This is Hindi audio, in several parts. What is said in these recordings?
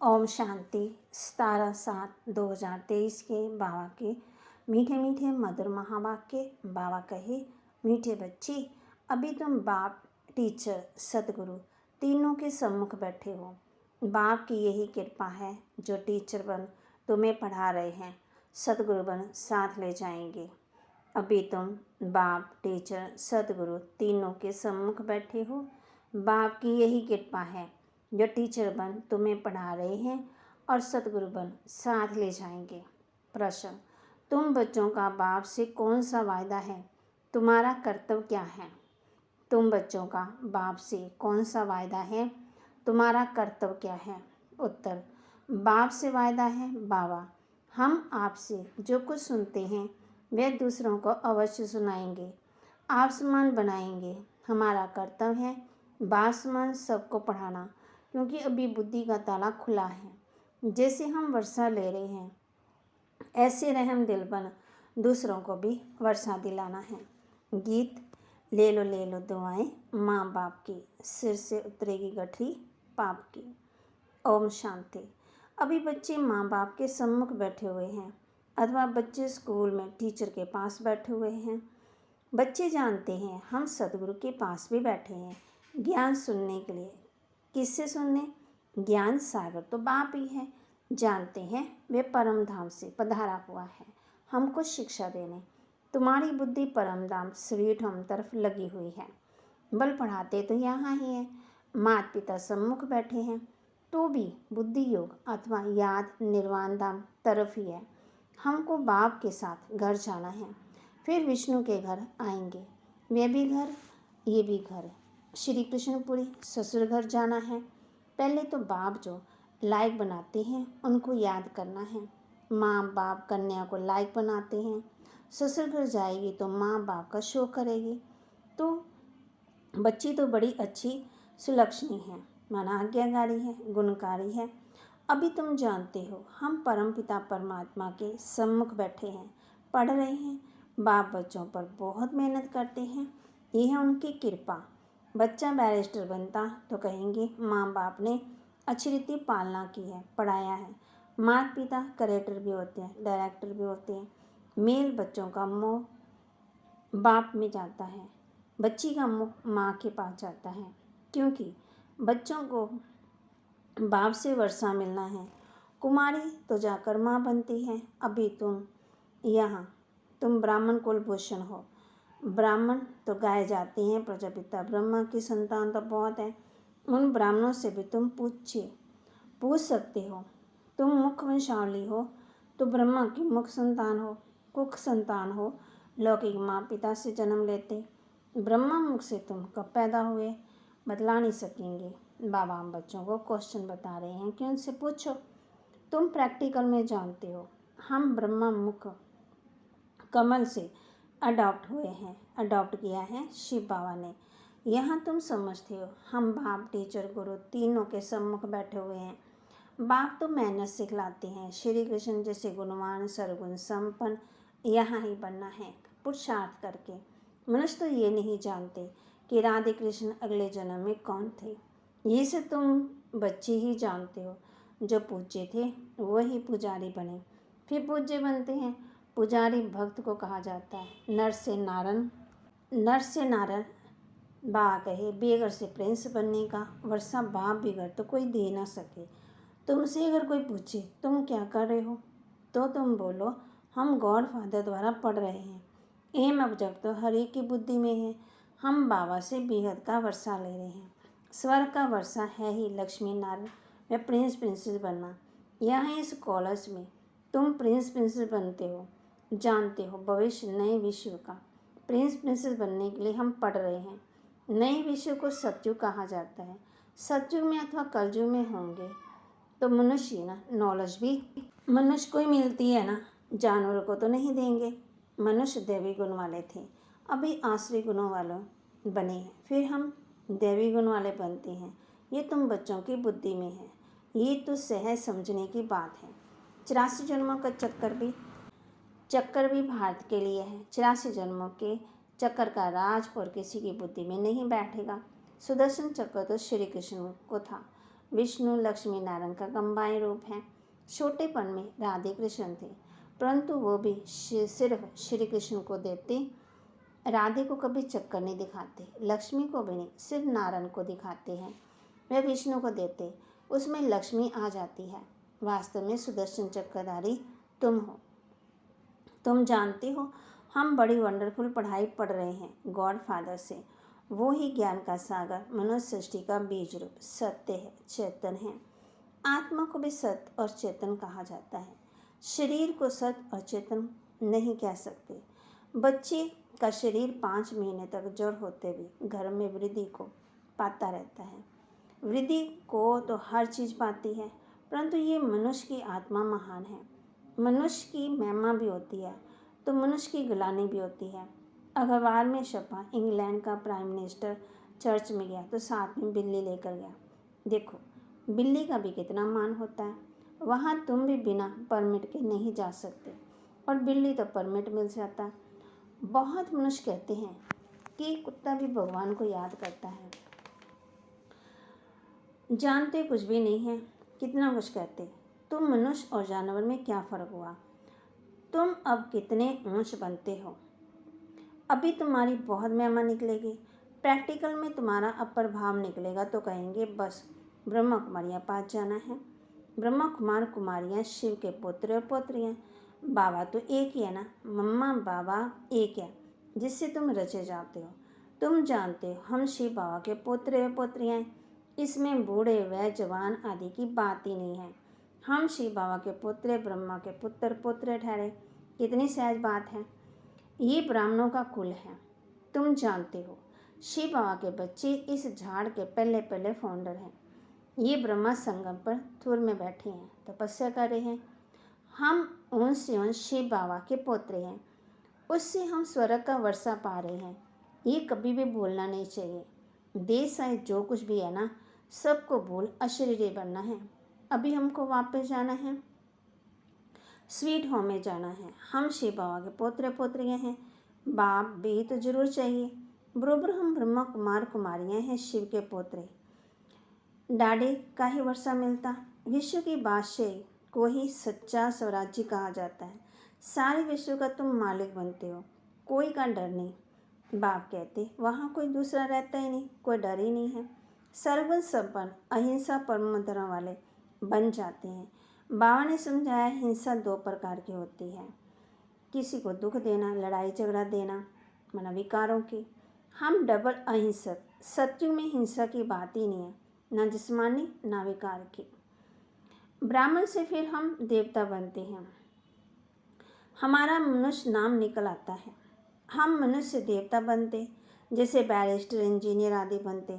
ओम शांति। 17/7/2023 के बाबा के मीठे मीठे मधुर महावाक्य। बाबा कहे, मीठे बच्चे, अभी तुम बाप, टीचर, सतगुरु तीनों के सम्मुख बैठे हो। बाप की यही कृपा है जो टीचर बन तुम्हें पढ़ा रहे हैं, सतगुरु बन साथ ले जाएंगे। अभी तुम बाप, टीचर, सतगुरु तीनों के सम्मुख बैठे हो। बाप की यही कृपा है जो टीचर बन तुम्हें पढ़ा रहे हैं और सतगुरु बन साथ ले जाएंगे। प्रश्न, तुम बच्चों का बाप से कौन सा वायदा है? तुम्हारा कर्तव्य क्या है? तुम बच्चों का बाप से कौन सा वायदा है? तुम्हारा कर्तव्य क्या है? उत्तर, बाप से वायदा है, बाबा, हम आपसे जो कुछ सुनते हैं वह दूसरों को अवश्य सुनाएंगे, आप समान बनाएंगे। हमारा कर्तव्य है बाप समान सबको पढ़ाना, क्योंकि अभी बुद्धि का ताला खुला है। जैसे हम वर्षा ले रहे हैं, ऐसे रहम दिल बन दूसरों को भी वर्षा दिलाना है। गीत। ले लो दुआएं माँ बाप की, सिर से उतरेगी गठरी पाप की। ओम शांति। अभी बच्चे माँ बाप के सम्मुख बैठे हुए हैं, अथवा बच्चे स्कूल में टीचर के पास बैठे हुए हैं। बच्चे जानते हैं हम सतगुरु के पास भी बैठे हैं ज्ञान सुनने के लिए। किससे सुनने? ज्ञान सागर तो बाप ही है। जानते हैं वे परम धाम से पधारा हुआ है हमको शिक्षा देने। तुम्हारी बुद्धि परम धाम स्वीट होम तरफ लगी हुई है। बल पढ़ाते तो यहाँ ही है, माता पिता सम्मुख बैठे हैं, तो भी बुद्धि योग अथवा याद निर्वाण धाम तरफ ही है। हमको बाप के साथ घर जाना है, फिर विष्णु के घर आएंगे। वे भी घर, ये भी घर। श्री कृष्णपुरी ससुर घर जाना है। पहले तो बाप जो लायक बनाते हैं उनको याद करना है। माँ बाप कन्या को लायक बनाते हैं। ससुर घर जाएगी तो माँ बाप का शो करेगी। तो बच्ची तो बड़ी अच्छी सुलक्षणी है, माना आज्ञाकारी है, गुणकारी है। अभी तुम जानते हो हम परमपिता परमात्मा के सम्मुख बैठे हैं, पढ़ रहे हैं। बाप बच्चों पर बहुत मेहनत करते हैं, ये है उनकी कृपा। बच्चा बैरिस्टर बनता तो कहेंगे माँ बाप ने अच्छी रीति पालना की है, पढ़ाया है। माता पिता करेक्टर भी होते हैं, डायरेक्टर भी होते हैं। मेल बच्चों का मोह बाप में जाता है, बच्ची का मुख माँ के पास जाता है, क्योंकि बच्चों को बाप से वर्षा मिलना है। कुमारी तो जाकर माँ बनती है। अभी तुम ब्राह्मण कुलभूषण हो। ब्राह्मण तो गाए जाते हैं, प्रजापिता ब्रह्मा की संतान तो बहुत है। उन ब्राह्मणों से भी तुम पूछ सकते हो। तुम मुख वंशावली हो तो ब्रह्मा की मुख संतान हो, कुख संतान हो, लौकिक माँ पिता से जन्म लेते। ब्रह्मा मुख से तुम कब पैदा हुए बतला नहीं सकेंगे। बाबा हम बच्चों को क्वेश्चन बता रहे हैं कि उनसे पूछो। तुम प्रैक्टिकल में जानते हो हम ब्रह्मा मुख कमल से अडॉप्ट हुए हैं, अडॉप्ट किया है शिव बाबा ने। यहाँ तुम समझते हो हम बाप, टीचर, गुरु तीनों के सम्मुख बैठे हुए हैं। बाप तो मेहनत सिखलाते हैं, श्री कृष्ण जैसे गुणवान सर्वगुण संपन्न यहाँ ही बनना है पुरुषार्थ करके। मनुष्य तो ये नहीं जानते कि राधे कृष्ण अगले जन्म में कौन थे। ये से तुम बच्चे ही जानते हो। जो पूज्य थे वही पुजारी बने, फिर पूज्य बनते हैं। पुजारी भक्त को कहा जाता है। नर से नारन बा कहे, बेगर से प्रिंस बनने का वर्षा बाप बिगड़ तो कोई दे ना सके। तुमसे अगर कोई पूछे तुम क्या कर रहे हो, तो तुम बोलो हम गॉड फादर द्वारा पढ़ रहे हैं। एम ऑब्जेक्ट तो हर एक की बुद्धि में है। हम बाबा से बेहद का वर्षा ले रहे हैं। स्वर्ग का वर्षा है ही लक्ष्मी नारायण व प्रिंस प्रिंसेस बनना। यहाँ इस कॉलेज में तुम प्रिंस प्रिंसेस बनते हो। जानते हो भविष्य नए विश्व का प्रिंस प्रिंसेस बनने के लिए हम पढ़ रहे हैं। नए विश्व को सतयुग कहा जाता है। सतयुग में अथवा कलयुग में होंगे तो मनुष्य ना नॉलेज भी मनुष्य को ही मिलती है ना, जानवरों को तो नहीं देंगे। मनुष्य दैवी गुण वाले थे, अभी आसुरी गुणों वालों बने हैं, फिर हम दैवी गुण वाले बनते हैं। ये तुम बच्चों की बुद्धि में है, ये तो सहज समझने की बात है। 84 जन्मों का चक्कर भी भारत के लिए है। 84 जन्मों के चक्कर का राज और किसी की बुद्धि में नहीं बैठेगा। सुदर्शन चक्र तो श्री कृष्ण को था, विष्णु लक्ष्मी नारायण का कंबाइन रूप है। छोटेपन में राधे कृष्ण थे, परंतु वो भी सिर्फ श्री कृष्ण को देते, राधे को कभी चक्कर नहीं दिखाते, लक्ष्मी को भी नहीं, सिर्फ नारायण को दिखाते हैं। वह विष्णु को देते, उसमें लक्ष्मी आ जाती है। वास्तव में सुदर्शन चक्रधारी तुम हो। तुम जानते हो हम बड़ी वंडरफुल पढ़ाई पढ़ रहे हैं गॉड फादर से। वो ही ज्ञान का सागर, मनुष्य सृष्टि का बीज रूप सत्य है, चेतन है। आत्मा को भी सत्य और चेतन कहा जाता है। शरीर को सत्य और चेतन नहीं कह सकते। बच्चे का शरीर 5 महीने तक जड़ होते भी घर में वृद्धि को पाता रहता है। वृद्धि को तो हर चीज़ पाती है, परंतु ये मनुष्य की आत्मा महान है। मनुष्य की महिमा भी होती है तो मनुष्य की गिलानी भी होती है। अखबार में छपा इंग्लैंड का प्राइम मिनिस्टर चर्च में गया तो साथ में बिल्ली लेकर गया। देखो बिल्ली का भी कितना मान होता है। वहाँ तुम भी बिना परमिट के नहीं जा सकते और बिल्ली तो परमिट मिल जाता है। बहुत मनुष्य कहते हैं कि कुत्ता भी भगवान को याद करता है। जानते कुछ भी नहीं है, कितना कुछ कहते। तुम मनुष्य और जानवर में क्या फ़र्क हुआ? तुम अब कितने ऊंच बनते हो। अभी तुम्हारी बहुत महिमा निकलेगी। प्रैक्टिकल में तुम्हारा अपर भाव निकलेगा तो कहेंगे बस ब्रह्मा कुमारियाँ पास जाना है। ब्रह्मा कुमार कुमारियाँ शिव के पुत्र और पुत्रियाँ। बाबा तो एक ही है ना, मम्मा बाबा एक है जिससे तुम रचे जाते हो। तुम जानते हो हम शिव बाबा के पुत्र और पुत्रियाँ हैं। इसमें बूढ़े व जवान आदि की बात ही नहीं है। हम शिव बाबा के पुत्र ब्रह्मा के पुत्र पुत्र ठहरे। कितनी सहज बात है। ये ब्राह्मणों का कुल है। तुम जानते हो शिव बाबा के बच्चे इस झाड़ के पहले पहले फाउंडर हैं। ये ब्रह्मा संगम पर थुर में बैठे हैं, तपस्या कर रहे हैं। हम उनसे उन शिव बाबा के पोते हैं, उससे हम स्वर्ग का वर्षा पा रहे हैं। ये कभी भी भूलना नहीं चाहिए। देश चाहे जो कुछ भी है ना, सबको भूल अशरीरी बनना है। अभी हमको वापस जाना है, स्वीट होम में जाना है। हम शिव बाबा के पोत्र पोत्रियाँ हैं, बाप भी तो जरूर चाहिए। बरोबर हम ब्रह्मा कुमार कुमारियाँ हैं, शिव के पोत्रे। डाढ़े का ही वर्षा मिलता। विश्व की बादशाही को ही सच्चा स्वराज्य कहा जाता है। सारे विश्व का तुम मालिक बनते हो, कोई का डर नहीं। बाप कहते वहाँ कोई दूसरा रहता ही नहीं, कोई डर ही नहीं है। सर्वगुण संपन्न अहिंसा परम धर्म वाले बन जाते हैं। बाबा ने समझाया हिंसा 2 प्रकार की होती है, किसी को दुख देना, लड़ाई झगड़ा देना, मना विकारों की। हम डबल अहिंसक। सत्युग में हिंसा की बात ही नहीं है, ना जिस्मानी ना विकार की। ब्राह्मण से फिर हम देवता बनते हैं। हमारा मनुष्य नाम निकल आता है। हम मनुष्य देवता बनते, जैसे बैरिस्टर इंजीनियर आदि बनते।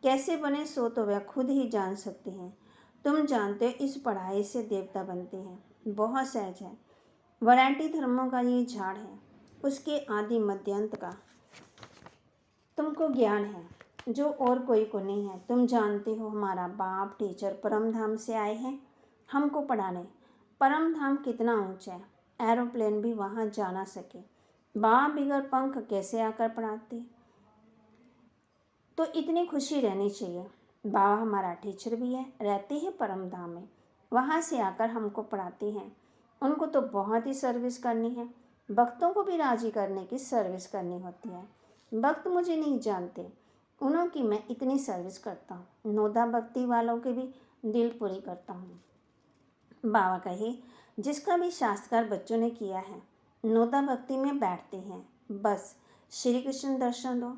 कैसे बने सो तो वह खुद ही जान सकते हैं। तुम जानते हो इस पढ़ाई से देवता बनते हैं, बहुत सहज है। वैरायटी धर्मों का ये झाड़ है, उसके आदि मध्यांत का तुमको ज्ञान है जो और कोई को नहीं है। तुम जानते हो हमारा बाप टीचर परम धाम से आए हैं हमको पढ़ाने। परम धाम कितना ऊंचा है, एरोप्लेन भी वहाँ जा ना सके। बाप बिगड़ पंख कैसे आकर पढ़ाते। तो इतनी खुशी रहनी चाहिए। बाबा हमारा टीचर भी है, रहते हैं परम धाम में, वहाँ से आकर हमको पढ़ाते हैं। उनको तो बहुत ही सर्विस करनी है। भक्तों को भी राजी करने की सर्विस करनी होती है। भक्त मुझे नहीं जानते, उन्हों की मैं इतनी सर्विस करता हूँ। नोदा भक्ति वालों के भी दिल पूरी करता हूँ। बाबा कहे जिसका भी शास्त्रकार बच्चों ने किया है, नोदा भक्ति में बैठते हैं, बस श्री कृष्ण दर्शन दो।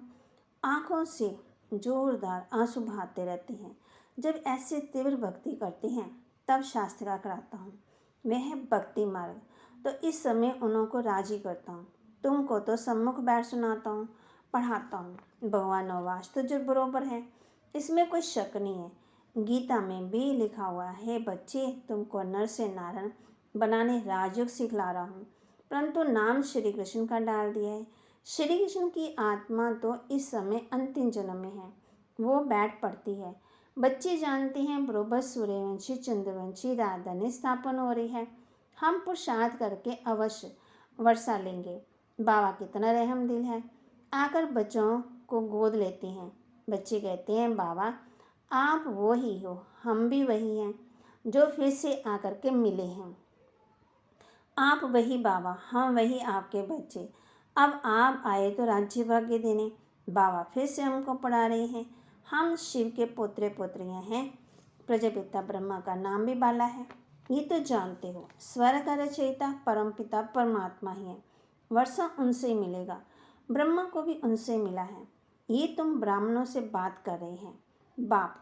आँखों से जोरदार आंसू बहाते रहते हैं। जब ऐसे तीव्र भक्ति करते हैं तब शास्त्र कराता हूँ, वह है भक्ति मार्ग। तो इस समय उन्हों को राजी करता हूँ। तुमको तो सम्मुख बैठ सुनाता हूँ, पढ़ाता हूँ। भगवान नवाज तो जो बरोबर है, इसमें कोई शक नहीं है। गीता में भी लिखा हुआ है बच्चे तुमको नर से नारायण बनाने राजयोग सिखला रहा हूँ, परंतु नाम श्री कृष्ण का डाल दिया है। श्री कृष्ण की आत्मा तो इस समय अंतिम जन्म में है, वो बैठ पड़ती है। बच्चे जानते हैं बरोबर सूर्यवंशी चंद्रवंशी राजधानी स्थापन हो रही है। हम पुरुषार्थ करके अवश्य वर्षा लेंगे। बाबा कितना रहम दिल है, आकर बच्चों को गोद लेते हैं। बच्चे कहते हैं बाबा आप वो ही हो, हम भी वही हैं जो फिर से आकर के मिले हैं। आप वही बाबा, हम वही आपके बच्चे। अब आप आए तो राज्य भाग्य देने। बाबा फिर से हमको पढ़ा रहे हैं। हम शिव के पुत्र पुत्रियां हैं। प्रजापिता ब्रह्मा का नाम भी बाला है, ये तो जानते हो। स्वर्ग का रचयिता परमपिता परमात्मा ही है। वर्षा उनसे मिलेगा, ब्रह्मा को भी उनसे मिला है। ये तुम ब्राह्मणों से बात कर रहे हैं। बाप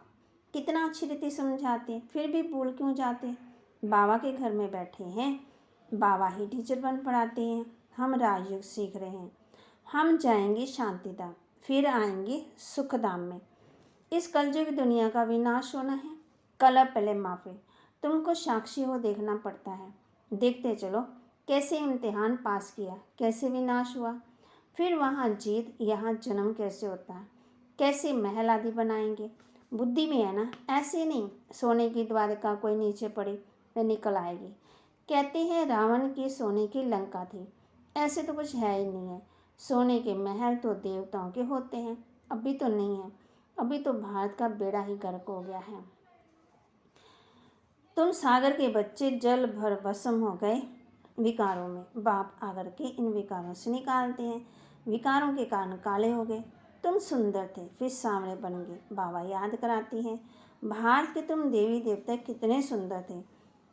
कितना अच्छी रीति समझाते, फिर भी भूल क्यों जाते। बाबा के घर में बैठे हैं, बाबा ही टीचर बन पढ़ाते हैं। हम राजयोग सीख रहे हैं। हम जाएंगे शांतिधाम, फिर आएंगे सुखधाम में। इस कलयुग की दुनिया का विनाश होना है। कल पहले माफ़ी, तुमको साक्षी हो देखना पड़ता है। देखते चलो कैसे इम्तिहान पास किया, कैसे विनाश हुआ, फिर वहाँ जीत, यहाँ जन्म कैसे होता है, कैसे महल आदि बनाएंगे। बुद्धि में है ना, ऐसे नहीं सोने की द्वारका कोई नीचे पड़ी वह निकल आएगी। कहते हैं रावण की सोने की लंका थी, ऐसे तो कुछ है ही नहीं है। सोने के महल तो देवताओं के होते हैं, अभी तो नहीं है। अभी तो भारत का बेड़ा ही गर्क हो गया है। तुम सागर के बच्चे जल भर भस्म हो गए विकारों में। बाप आकर के इन विकारों से निकालते हैं। विकारों के कारण काले हो गए। तुम सुंदर थे, फिर सांवरे बन गए। बाबा याद कराती हैं, भारत के तुम देवी देवता कितने सुंदर थे,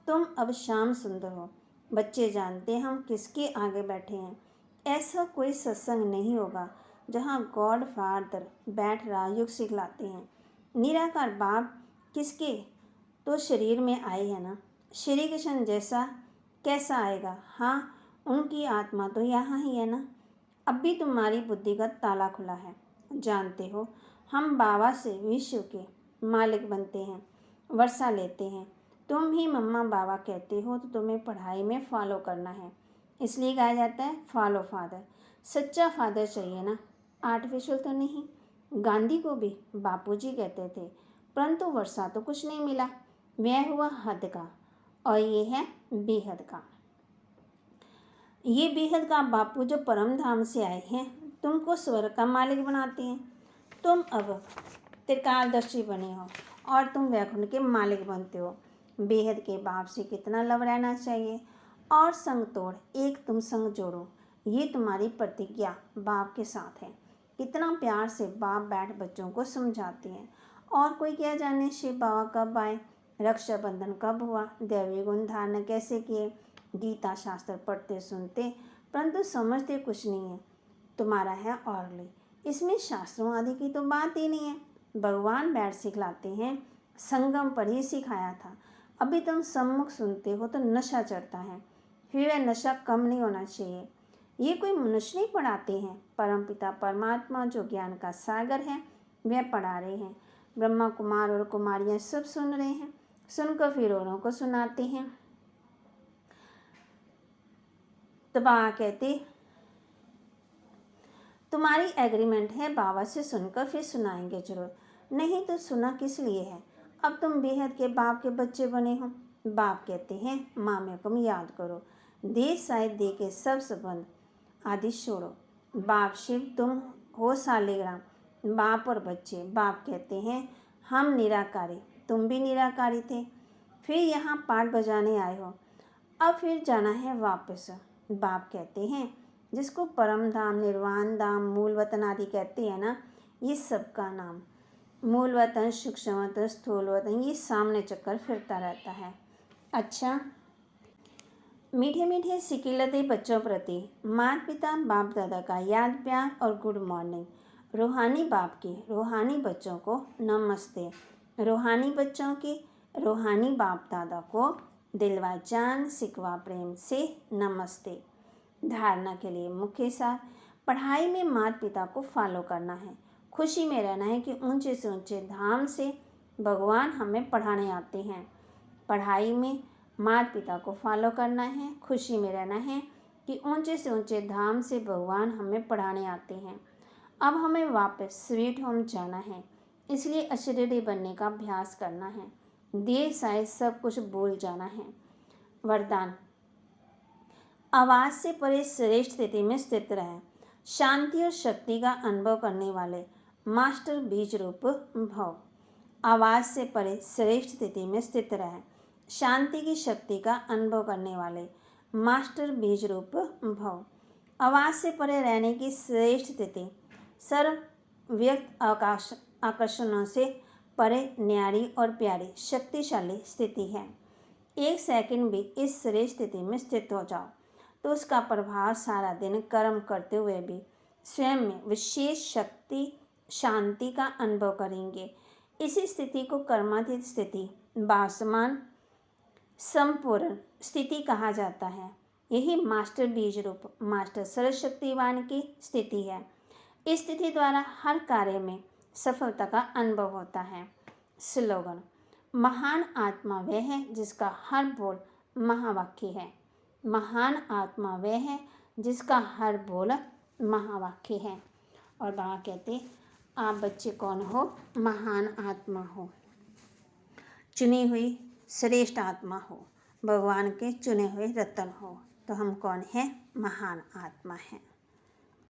तुम अब शाम सुंदर हो। बच्चे जानते हैं हम किसके आगे बैठे हैं। ऐसा कोई सत्संग नहीं होगा जहाँ गॉड फादर बैठ राजयोग सिखलाते हैं। निराकार बाप किसके तो शरीर में आए हैं ना। श्री कृष्ण जैसा कैसा आएगा। हाँ, उनकी आत्मा तो यहाँ ही है ना। अब भी तुम्हारी बुद्धि का ताला खुला है। जानते हो हम बाबा से विश्व के मालिक बनते हैं, वर्षा लेते हैं। तुम ही मम्मा बाबा कहते हो तो तुम्हें पढ़ाई में फॉलो करना है, इसलिए कहा जाता है फॉलो फादर। सच्चा फादर चाहिए ना, आर्टिफिशियल तो नहीं। गांधी को भी बापूजी कहते थे, परंतु वर्षा तो कुछ नहीं मिला। वह हुआ हद का और ये है बेहद का। ये बेहद का बापू जो परम धाम से आए हैं, तुमको स्वर्ग का मालिक बनाते हैं। तुम अब त्रिकालदर्शी बने हो और तुम वैकुंठ के मालिक बनते हो। बेहद के बाप से कितना लव रहना चाहिए। और संग तोड़, एक तुम संग जोड़ो, ये तुम्हारी प्रतिज्ञा बाप के साथ है। कितना प्यार से बाप बैठ बच्चों को समझाते हैं। और कोई क्या जाने शिव बाबा कब आए, रक्षाबंधन कब हुआ, दैवी गुण धारण कैसे किए। गीता शास्त्र पढ़ते सुनते परंतु समझते कुछ नहीं है। तुम्हारा है औरली, इसमें शास्त्रों आदि की तो बात ही नहीं है। भगवान बैठ सिखलाते हैं, संगम पर ही सिखाया था। अभी तुम सम्मुख सुनते हो तो नशा चढ़ता है, फिर वह नशा कम नहीं होना चाहिए। ये कोई मनुष्य नहीं पढ़ाते हैं, परमपिता परमात्मा जो ज्ञान का सागर है वह पढ़ा रहे हैं। ब्रह्मा कुमार और कुमारियाँ सब सुन रहे हैं, सुनकर फिर औरों को सुनाते हैं। तो बाबा कहते तुम्हारी एग्रीमेंट है बाबा से सुनकर फिर सुनाएंगे जरूर, नहीं तो सुना किस लिए है। अब तुम बेहद के बाप के बच्चे बने हो। बाप कहते हैं माँ को याद करो, देश शायद दे के सब संबंध आदि छोड़ो। बाप शिव तुम हो सालिग्राम, बाप और बच्चे। बाप कहते हैं हम निराकारी, तुम भी निराकारी थे, फिर यहाँ पाठ बजाने आए हो, अब फिर जाना है वापस। बाप कहते हैं जिसको परम धाम, निर्वाण धाम, मूल वतन आदि कहते हैं ना, ये सबका नाम मूल वतन, सूक्ष्म वतन, स्थूल वतन, ये सामने चक्कर फिरता रहता है। अच्छा, मीठे मीठे सिकिलते बच्चों प्रति माता पिता बाप दादा का याद प्यार और गुड मॉर्निंग। रूहानी बाप के रूहानी बच्चों को नमस्ते। रूहानी बच्चों के रूहानी बाप दादा को दिलवा जान सिकवा प्रेम से नमस्ते। धारणा के लिए मुख्य सार, पढ़ाई में माता पिता को फॉलो करना है। खुशी में रहना है कि ऊंचे से ऊंचे धाम से भगवान हमें पढ़ाने आते हैं। पढ़ाई में माता पिता को फॉलो करना है। खुशी में रहना है कि ऊंचे से ऊंचे धाम से भगवान हमें पढ़ाने आते हैं। अब हमें वापस स्वीट होम जाना है, इसलिए अशरीरी बनने का अभ्यास करना है। देर शायद सब कुछ भूल जाना है। वरदान, आवाज़ से परे श्रेष्ठ स्थिति में स्थित रहें। शांति और शक्ति का अनुभव करने वाले मास्टर बीज रूप भव। आवाज़ से परे श्रेष्ठ स्थिति में स्थित रहें। शांति की शक्ति का अनुभव करने वाले मास्टर बीज रूप भव। आवाज़ से परे रहने की श्रेष्ठ स्थिति सर्व व्यक्त आकर्षणों से परे न्यारी और प्यारी शक्तिशाली स्थिति है। एक सेकंड भी इस श्रेष्ठ स्थिति में स्थित हो जाओ तो उसका प्रभाव सारा दिन कर्म करते हुए भी स्वयं में विशेष शक्ति शांति का अनुभव करेंगे। इसी स्थिति को कर्मातीत स्थिति भासमान संपूर्ण स्थिति कहा जाता है। यही मास्टर बीज रूप मास्टर सर्वशक्तिवान की स्थिति है। इस स्थिति द्वारा हर कार्य में सफलता का अनुभव होता है। स्लोगन: महान आत्मा वह है जिसका हर बोल महावाक्य है। महान आत्मा वह है जिसका हर बोल महावाक्य है। और बाबा कहते, आप बच्चे कौन हो? महान आत्मा हो, चुनी हुई श्रेष्ठ आत्मा हो, भगवान के चुने हुए रत्न हो। तो हम कौन हैं? महान आत्मा हैं।